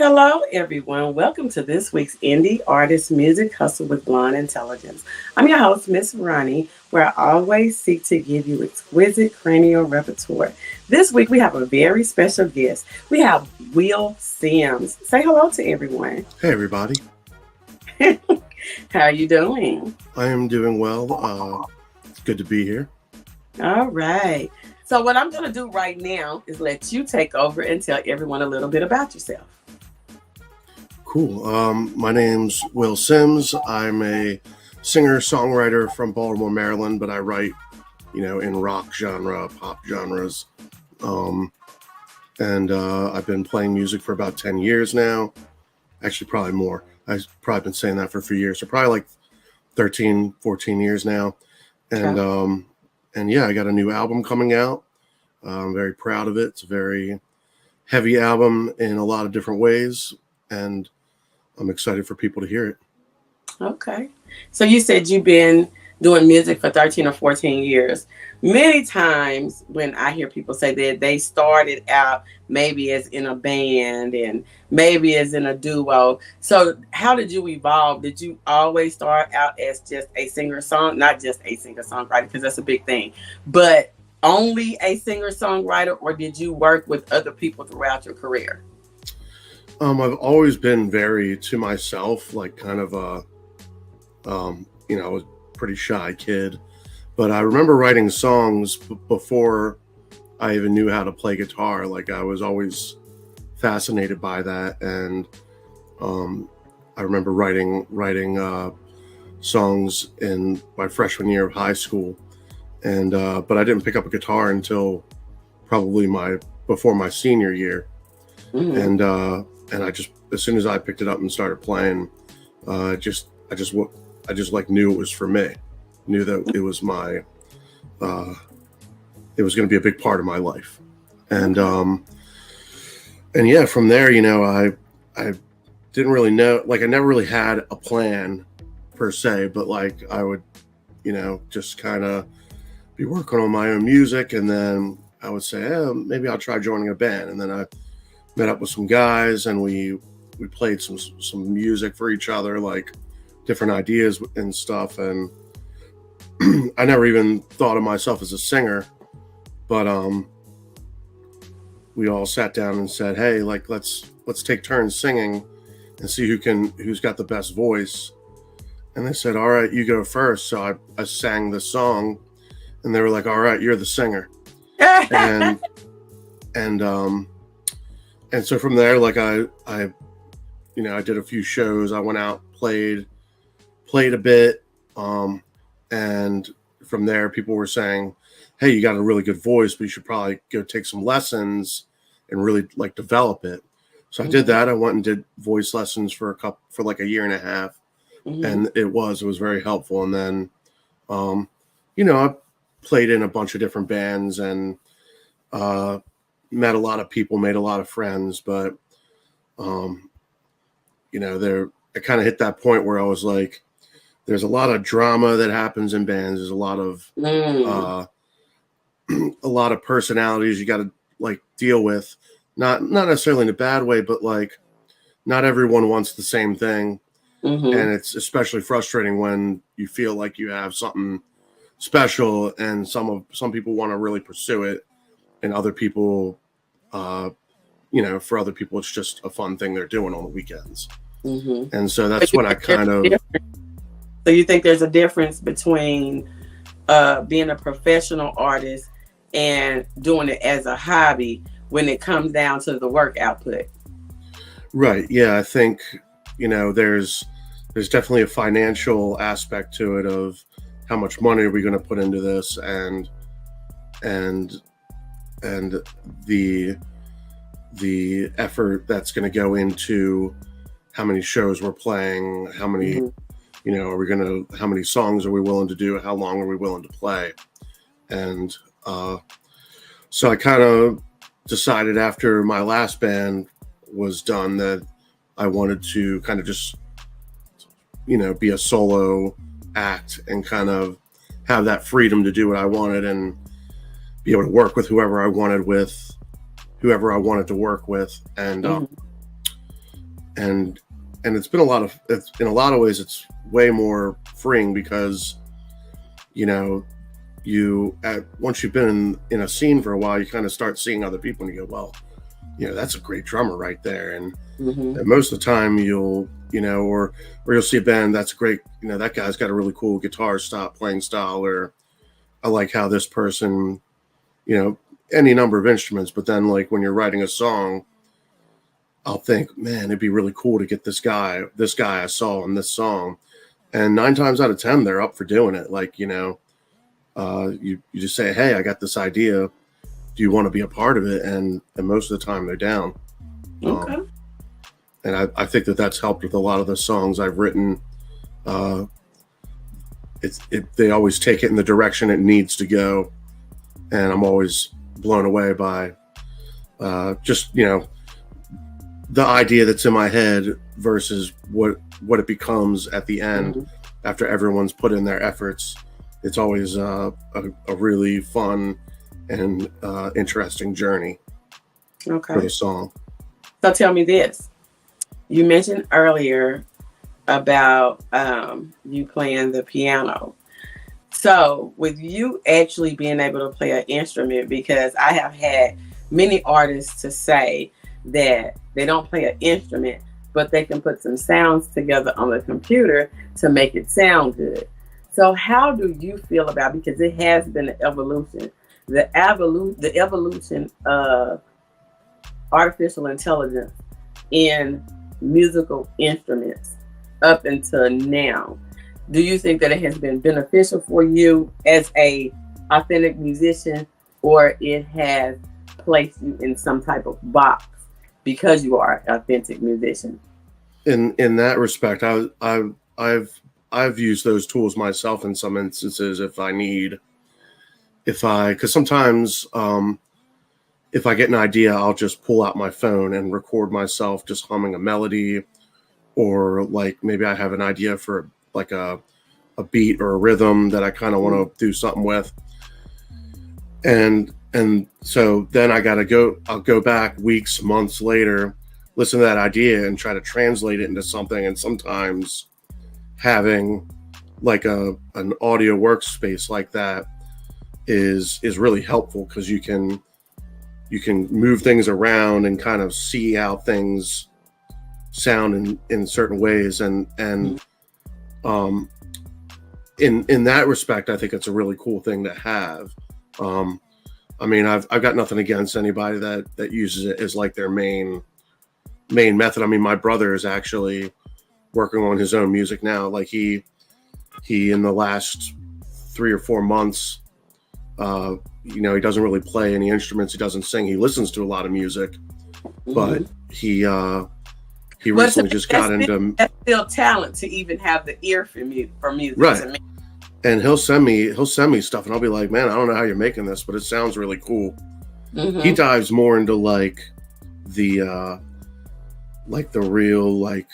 Hello, everyone. Welcome to this week's Indie Artist Music Hustle with Blonde Intelligence. I'm your host, Miss Ronnie, where I always seek to give you exquisite cranial repertoire. This week, we have a very special guest. We have Will Sims. Say hello to everyone. Hey everybody, How are you doing? I am doing well. It's good to be here. All right. So, what I'm going to do right now is let you take over and tell everyone a little bit about yourself. Cool. My name's Will Sims. I'm a singer-songwriter from Baltimore, Maryland, but I write, in rock genre, pop genres. And I've been playing music for about 10 years now. Actually, probably more. I've probably been saying that for a few years. So probably like 13, 14 years now. And Okay. and yeah, I got a new album coming out. I'm very proud of it. It's a very heavy album in a lot of different ways, and I'm excited for people to hear it. Okay. So you said you've been doing music for 13 or 14 years. Many times when I hear people say that they started out maybe as in a band and maybe as in a duo. So how did you evolve? Did you always start out as just a singer song, not just a singer songwriter, because that's a big thing, but only a singer songwriter, or did you work with other people throughout your career? I've always been very to myself, like kind of I was a pretty shy kid, but I remember writing songs before I even knew how to play guitar. Like I was always fascinated by that, and I remember writing songs in my freshman year of high school, and but I didn't pick up a guitar until probably my before my senior year, Mm-hmm. and I just as soon as I picked it up and started playing, uh, just I just I just like knew it was for me, knew that it was my uh, it was going to be a big part of my life, and Okay. and yeah, from there, I didn't really know, like I never really had a plan per se, but like I would, just kind of be working on my own music, and then I would say, maybe I'll try joining a band, and then I met up with some guys, and we played some music for each other, like different ideas and stuff, and I never even thought of myself as a singer, but we all sat down and said, hey, like let's take turns singing and see who's got the best voice. And they said, all right, you go first. So I sang the song, and they were like, all right, you're the singer. And and and so from there, like I did a few shows. I went out, played a bit, and from there, people were saying, hey, you got a really good voice, but you should probably go take some lessons and really like develop it. So I did Mhm, that. I went and did voice lessons for like a year and a half, mhm. and it was very helpful. And then um, I played in a bunch of different bands, and uh, met a lot of people, made a lot of friends, but um, there I kind of hit that point where I was like, there's a lot of drama that happens in bands. There's Mm, uh, a lot of personalities you got to like deal with, not necessarily in a bad way, but like not everyone wants the same thing, mhm. and it's especially frustrating when you feel like you have something special, and some people want to really pursue it, and other people, uh, for other people, it's just a fun thing they're doing on the weekends. Mhm. And so So that's you when I think there's kind a of, difference. So you think there's a difference between being a professional artist and doing it as a hobby when it comes down to the work output. right. Yeah. I think, there's definitely a financial aspect to it of how much money are we going to put into this, and, and the, the effort that's going to go into how many shows we're playing, how many, Mhm. how many songs are we willing to do? How long are we willing to play? And, uh, so I kind of decided after my last band was done that I wanted to kind of just, be a solo act and kind of have that freedom to do what I wanted and be able to work with whoever I wanted to work with. And Mhm. and it's been a lot of, it's in a lot of ways it's way more freeing because, you know, once you've been in a scene for a while, you kind of start seeing other people and you go, well, you know, that's a great drummer right there. Mm-hmm. And most of the time you'll, you know, or you'll see a band that's great, you know, that guy's got a really cool guitar style, playing style, or I like how this person, you know, any number of instruments. But then like when you're writing a song, I'll think, man, it'd be really cool to get this guy I saw in this song. And 9 times out of 10, they're up for doing it. Like, you know, you just say, hey, I got this idea. Do you want to be a part of it? And most of the time they're down. Okay. And I think that that's helped with a lot of the songs I've written. Uh, they always take it in the direction it needs to go, and I'm always blown away by just, you know, the idea that's in my head versus what it becomes at the end Mm-hmm. after everyone's put in their efforts. It's always a really fun and interesting journey for Okay. the song. So tell me this. You mentioned earlier about you playing the piano. So, with you actually being able to play an instrument, because I have had many artists to say that they don't play an instrument, but they can put some sounds together on the computer to make it sound good. So, how do you feel about, because it has been an evolution, the evolution of artificial intelligence in musical instruments up until now? Do you think that it has been beneficial for you as a authentic musician, or it has placed you in some type of box because you are an authentic musician? In that respect, I've used those tools myself in some instances if I need, because sometimes if I get an idea, I'll just pull out my phone and record myself just humming a melody, or like maybe I have an idea for like a beat or a rhythm that I kind of want to do something with, and so then I'll go back weeks, months later, listen to that idea and try to translate it into something. And sometimes having like an audio workspace like that is really helpful because you can move things around and kind of see how things sound in certain ways. And um, in that respect, I think it's a really cool thing to have. I mean, I've got nothing against anybody that uses it as like their main method. I mean, my brother is actually working on his own music now. Like he in the last 3 or 4 months, you know, he doesn't really play any instruments. He doesn't sing. He listens to a lot of music, but Mm-hmm. he Well, to recently me, just got into that's still talent to even have the ear for music. right. To me, And he'll send me stuff, and I'll be like, man, I don't know how you're making this, but it sounds really cool. He mm-hmm. dives more into the like the real like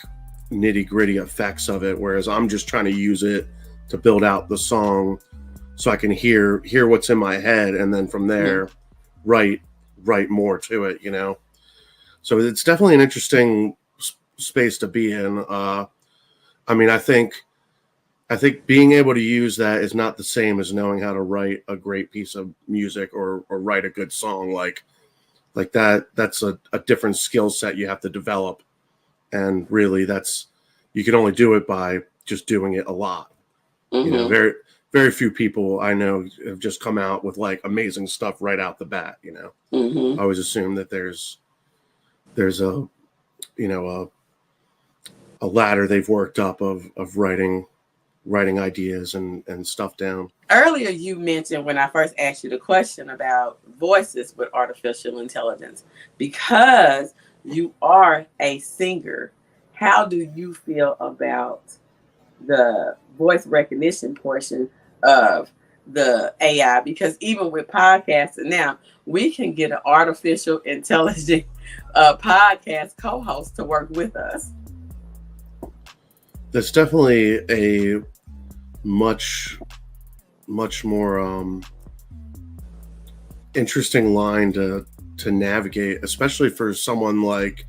nitty gritty effects of it, whereas I'm just trying to use it to build out the song so I can hear what's in my head, and then from there write more to it, you know. So it's definitely an interesting space to be in. I mean, I think being able to use that is not the same as knowing how to write a great piece of music or write a good song. Like that's a different skill set you have to develop, and really that's, you can only do it by just doing it a lot. You know, Mm-hmm. very few people I know have just come out with like amazing stuff right out the bat. You know, Mm-hmm. I always assume that there's a, you know, a ladder they've worked up of writing ideas and stuff down. Earlier, you mentioned when I first asked you the question about voices with artificial intelligence, because you are a singer. How do you feel about the voice recognition portion of the AI? Because even with podcasting now, we can get an artificial intelligent podcast co-host to work with us. That's definitely a much more interesting line to navigate, especially for someone like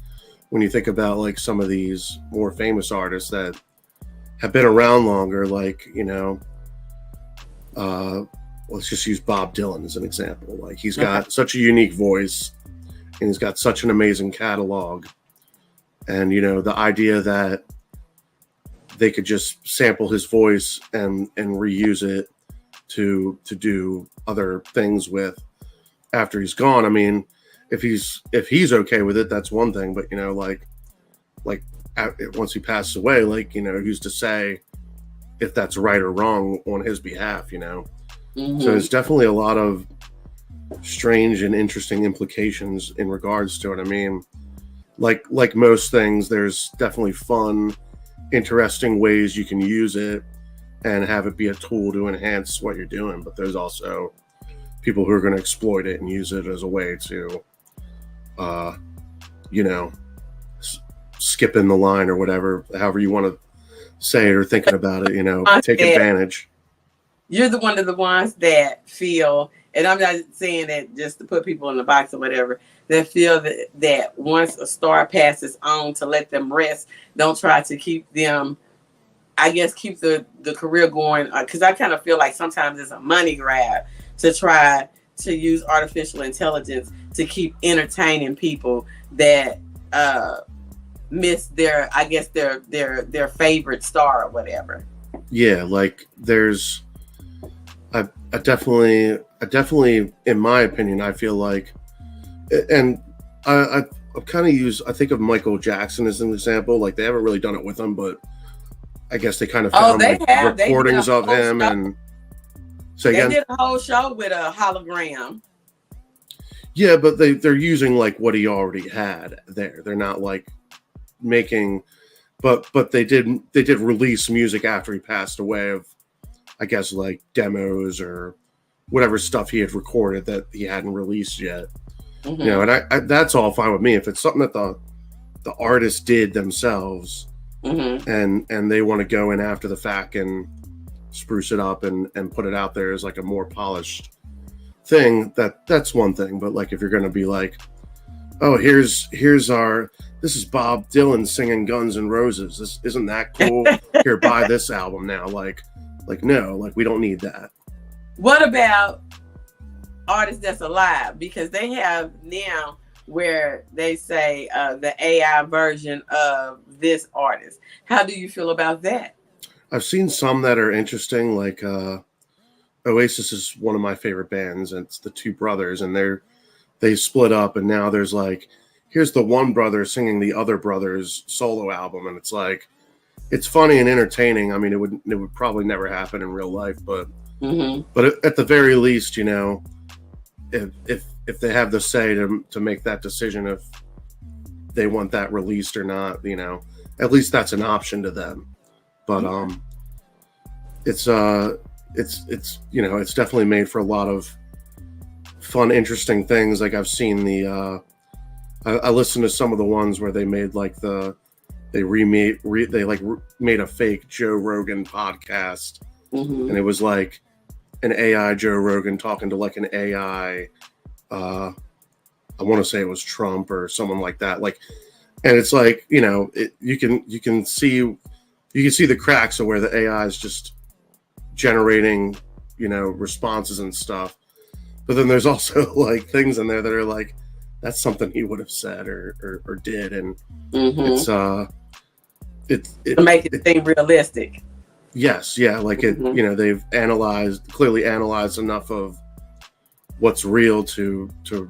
when you think about like some of these more famous artists that have been around longer, like, uh, let's just use Bob Dylan as an example. Like, he's Okay. got such a unique voice and he's got such an amazing catalog. And, the idea that they could just sample his voice and reuse it to do other things with after he's gone. I mean, if he's okay with it, that's one thing. But like once he passes away, like, who's to say if that's right or wrong on his behalf. So Mm-hmm. there's definitely a lot of strange and interesting implications in regards to it. I mean, like most things, there's definitely fun, interesting ways you can use it and have it be a tool to enhance what you're doing. But there's also people who are going to exploit it and use it as a way to, uh, you know, skip in the line or whatever, however you want to say it or thinking about it, take advantage. You're the one of the ones that feel, and I'm not saying that just to put people in the box or whatever, that feel that once a star passes on, to let them rest. Don't try to keep them, I guess, keep the career going. Because I kind of feel like sometimes it's a money grab to try to use artificial intelligence to keep entertaining people that miss their, I guess, their favorite star or whatever. Yeah, like I definitely, in my opinion, I feel like, and I kind of use, I think of Michael Jackson as an example. Like, they haven't really done it with him, but I guess they kind of Oh, found they like have. They did a recordings of whole him show. and say They again. did a whole show with a hologram. Yeah, but they're using like what he already had there. They're not like making, but they did release music after he passed away of, I guess, like demos or whatever stuff he had recorded that he hadn't released yet. Mm-hmm. And I that's all fine with me if it's something that the artist did themselves Mm-hmm. and they want to go in after the fact and spruce it up and put it out there as like a more polished thing. That's one thing. But like, if you're going to be like, oh, here's our, this is Bob Dylan singing Guns N' Roses, this isn't that cool, here, buy this album now, like no, like, we don't need that. What about artists that's alive? Because they have now where they say the AI version of this artist. How do you feel about that? I've seen some that are interesting, like Oasis is one of my favorite bands, and it's the two brothers, and they split up, and now there's like, here's the one brother singing the other brother's solo album, and it's like, it's funny and entertaining. I mean, it would probably never happen in real life, but Mm-hmm. at the very least, if they have the say to make that decision if they want that released or not, at least that's an option to them. But Yeah. it's it's definitely made for a lot of fun, interesting things. Like, I've seen I listened to some of the ones where they made like made a fake Joe Rogan podcast, Mm-hmm. and it was like an AI Joe Rogan talking to like an AI. I want to say it was Trump or someone like that. Like, and it's like, you can see the cracks of where the AI is just generating responses and stuff. But then there's also like things in there that are like, that's something he would have said or did, and Mm-hmm. it's it it, To make it it seem realistic. yes, yeah, like it, Mm-hmm. they've clearly analyzed enough of what's real to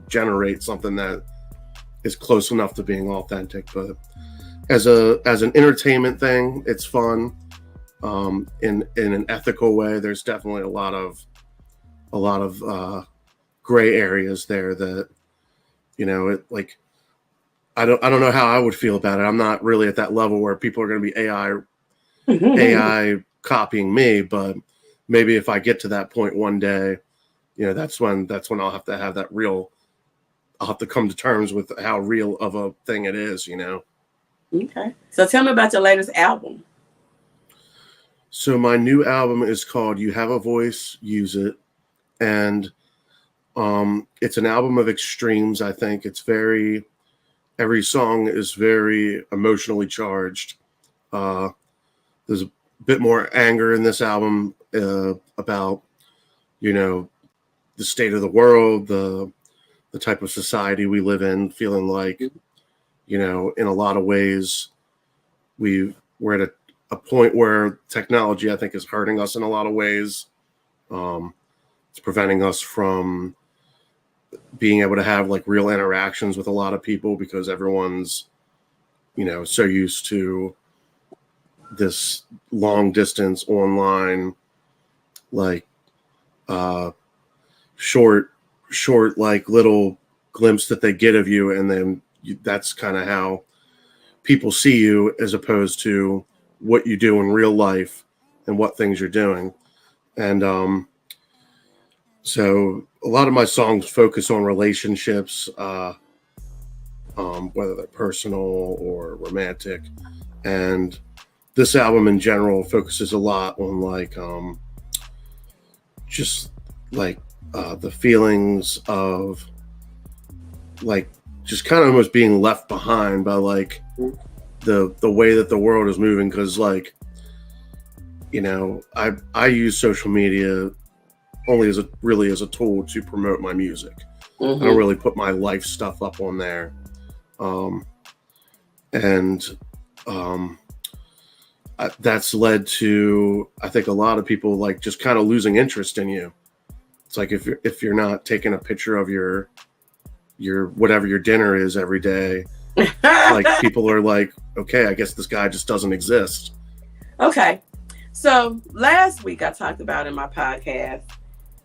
generate something that is close enough to being authentic. But as an entertainment thing, it's fun. In an ethical way, there's definitely a lot of gray areas there that, it like, I don't know how I would feel about it. I'm not really at that level where people are going to be AI copying me, but maybe if I get to that point one day, that's when I'll have that real. I'll have to come to terms with how real of a thing it is. Okay. So tell me about your latest album. So my new album is called "You Have a Voice, Use It," and it's an album of extremes. I think it's very every song is very emotionally charged. Uh, there's a bit more anger in this album about, you know, the state of the world, the type of society we live in, feeling like, you know, in a lot of ways, we're at a point where technology, I think, is hurting us in a lot of ways. Um, it's preventing us from being able to have like real interactions with a lot of people because everyone's, you know, so used to this long distance online, like uh, short, short, like little glimpse that they get of you, and then that's kind of how people see you as opposed to what you do in real life and what things you're doing. And so a lot of my songs focus on relationships, whether they're personal or romantic. And this album in general focuses a lot on like just like the feelings of like just kind of almost being left behind by like the way that the world is moving, because like, you know, I use social media only as a really as a tool to promote my music. I don't Mm-hmm. really put my life stuff up on there. um and um that's led to, I think, a lot of people like just kind of losing interest in you. It's like if you're not taking a picture of your whatever your dinner is every day, like people are like, okay, I guess this guy just doesn't exist. Okay. So last week I talked about in my podcast,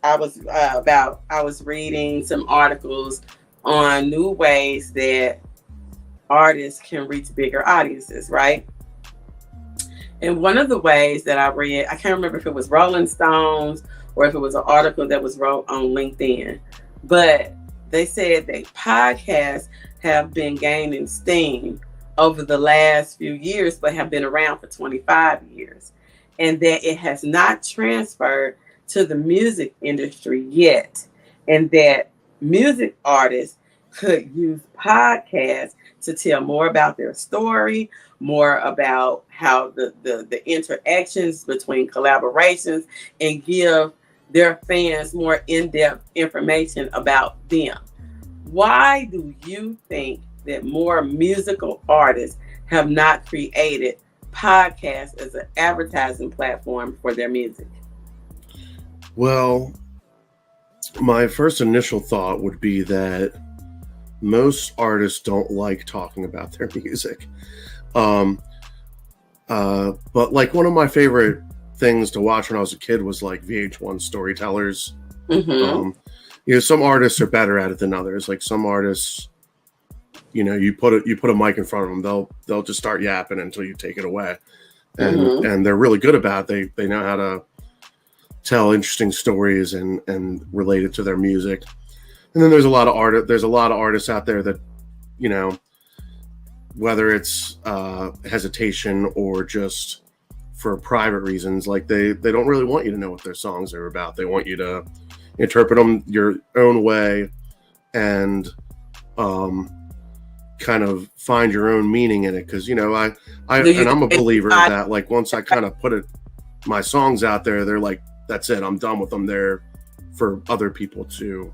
I was reading some articles on new ways that artists can reach bigger audiences, right? And one of the ways that I read, I can't remember if it was Rolling Stones or if it was an article that was wrote on LinkedIn, but they said that podcasts have been gaining steam over the last few years, but have been around for 25 years, and that it has not transferred to the music industry yet, and that music artists could use podcasts to tell more about their story, more about how the interactions between collaborations, and give their fans more in-depth information about them. Why do you think that more musical artists have not created podcasts as an advertising platform for their music? Well, my first initial thought would be that most artists don't like talking about their music. Um, but like one of my favorite things to watch when I was a kid was like VH1 storytellers. Mm-hmm. Um, you know, some artists are better at it than others. Like some artists, you know, you put a mic in front of them, they'll just start yapping until you take it away, Mm-hmm. and they're really good about it. They know how to tell interesting stories and relate it to their music. And then there's a lot of artists out there that, you know, whether it's hesitation or just for private reasons, like they don't really want you to know what their songs are about. They want you to interpret them your own way and um, kind of find your own meaning in it. Because, you know, Do you and I'm a think believer that like once I kind of put it my songs out there, they're like, that's it, I'm done with them. They're for other people to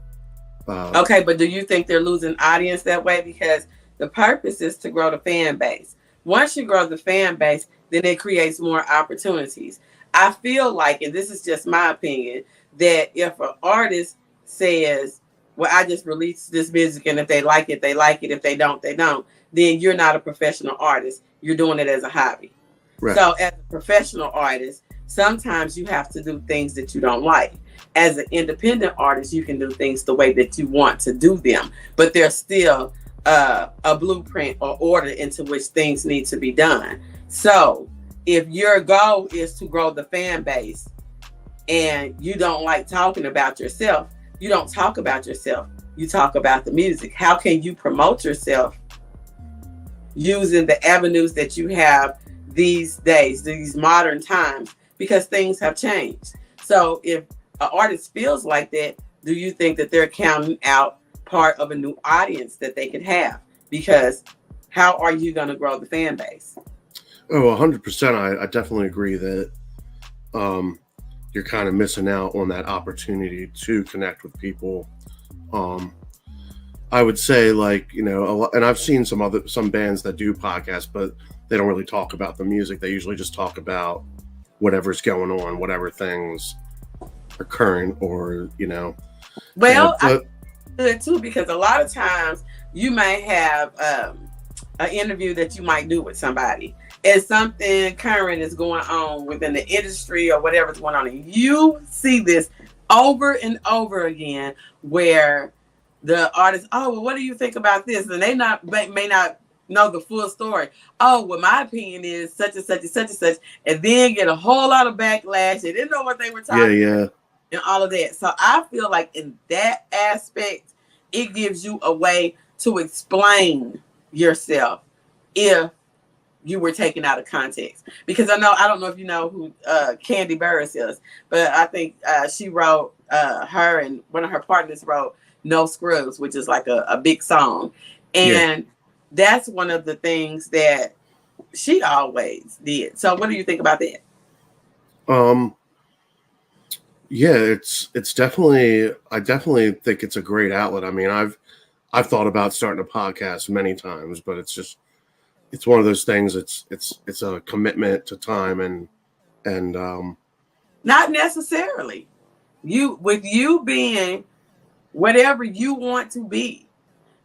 okay, but do you think they're losing audience that way? Because the purpose is to grow the fan base. Once you grow the fan base, then it creates more opportunities. I feel like, and this is just my opinion, that if an artist says, well, I just released this music, and if they like it, they like it. If they don't, they don't. Then you're not a professional artist. You're doing it as a hobby. right. So, as a professional artist, sometimes you have to do things that you don't like. As an independent artist, you can do things the way that you want to do them, but there's still a blueprint or order into which things need to be done. So, if your goal is to grow the fan base and you don't like talking about yourself, you don't talk about yourself. You talk about the music. How can you promote yourself using the avenues that you have these days, these modern times, because things have changed? So if an artist feels like that, do you think that they're counting out part of a new audience that they could have? because how are you going to grow the fan base? Oh, 100%. I definitely agree that um, you're kind of missing out on that opportunity to connect with people. Um, I would say, like, and I've seen some bands that do podcasts, but they don't really talk about the music. They usually just talk about whatever's going on, whatever things are current, or Well, I but good too, because a lot of times you may have an interview that you might do with somebody, and something current is going on within the industry or whatever's going on, and you see this over and over again, where the artist, oh, well, what do you think about this? And they may not know the full story. Oh, well, my opinion is such and such and such and such, and then get a whole lot of backlash. They didn't know what they were yeah, talking yeah, and all of that. So I feel like in that aspect, it gives you a way to explain yourself if you were taken out of context. Because I don't know if you know who Candy Burris is, but I think she wrote, her and one of her partners wrote No Scrubs, which is like a big song. yeah. And that's one of the things that she always did. So what do you think about that? Um, yeah, it's definitely. I definitely think it's a great outlet. I mean, I've thought about starting a podcast many times, but it's one of those things. It's a commitment to time and Not necessarily. With you being whatever you want to be.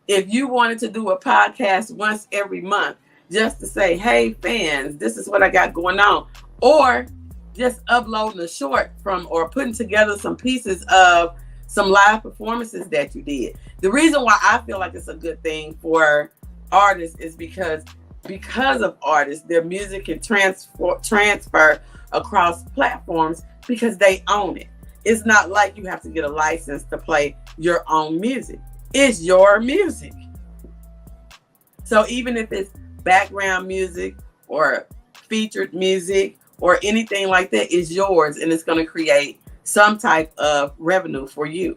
If you wanted to do a podcast once every month, just to say, hey, fans, this is what I got going on. Or just uploading a short from or putting together some pieces of some live performances that you did. The reason why I feel like it's a good thing for artists is because of artists, their music can transfer across platforms because they own it. It's not like you have to get a license to play your own music. It's your music. So even if it's background music or featured music or anything like that, it's yours, and it's going to create some type of revenue for you.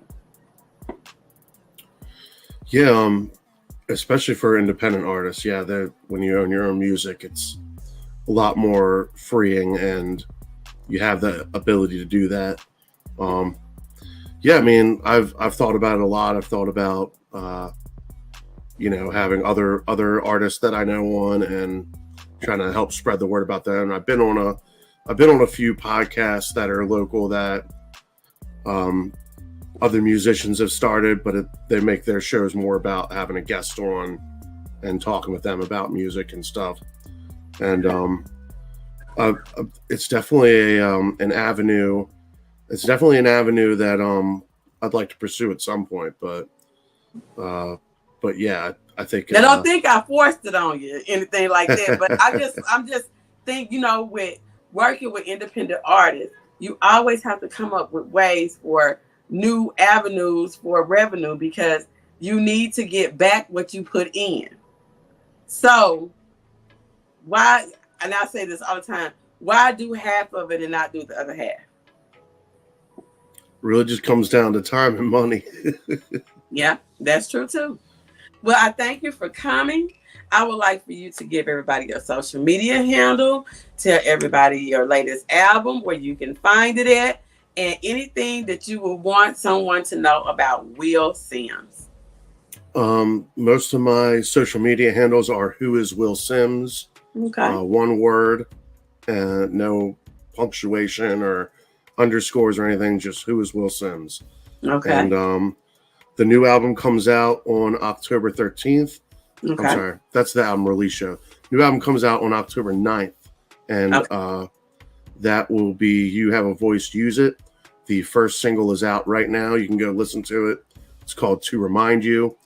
yeah, especially for independent artists. Yeah, that when you own your own music, it's a lot more freeing, and you have the ability to do that. Um, yeah, I mean, I've thought about it a lot. I've thought about having other artists that I know on and trying to help spread the word about them. I've been on a few podcasts that are local that um, other musicians have started, but they make their shows more about having a guest on and talking with them about music and stuff. And it's definitely an avenue. It's definitely an avenue that I'd like to pursue at some point. Uh, but yeah, I think I don't think I forced it on you, anything like that. But I'm just think, with working with independent artists, you always have to come up with ways for new avenues for revenue because you need to get back what you put in. So why, and I say this all the time, why do half of it and not do the other half? really just comes down to time and money. Yeah, that's true too. Well, I thank you for coming. I would like for you to give everybody your social media handle, tell everybody your latest album, where you can find it at, and anything that you would want someone to know about Will Sims. Most of my social media handles are Who is Will Sims, Okay. one word, and no punctuation or underscores or anything. Just Who is Will Sims. Okay. And the new album comes out on October 13th. Okay. I'm sorry, that's the album release show. New album comes out on October 9th. And that will be You Have a Voice, Use It. The first single is out right now. You can go listen to it. It's called To Remind You.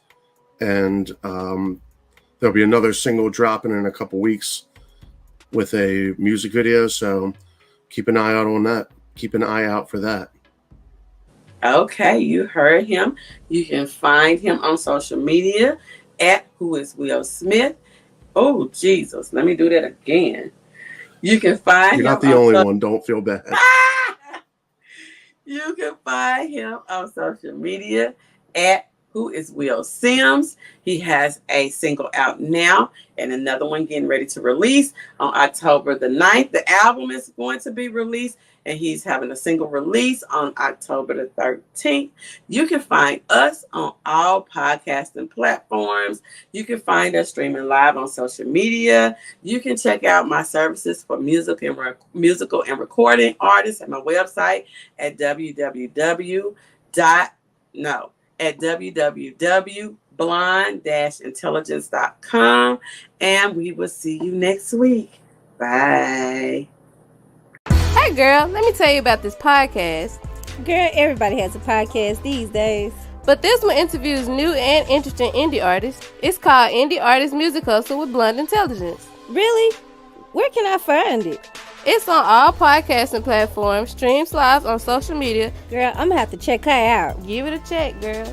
And there'll be another single dropping in a couple weeks with a music video. So keep an eye out on that. Keep an eye out for that. Okay, you heard him. You can find him on social media at Who is Will Smith. Oh, Jesus. Let me do that again. You can find You're him not the only one. Don't feel bad. You can find him on social media at who is Will Sims. He has a single out now and another one getting ready to release on October the 9th. The album is going to be released, and he's having a single release on October the 13th. You can find us on all podcasting platforms. You can find us streaming live on social media. You can check out my services for musical and recording artists at my website at www.blind-intelligence.com. And we will see you next week. Bye. Hey girl, let me tell you about this podcast. Girl, everybody has a podcast these days. But this one interviews new and interesting indie artists. It's called Indie Artist Music Hustle with Blind Intelligence. Really? Where can I find it? It's on all podcasting platforms, streams live on social media. Girl, I'm gonna have to check her out. Give it a check, girl.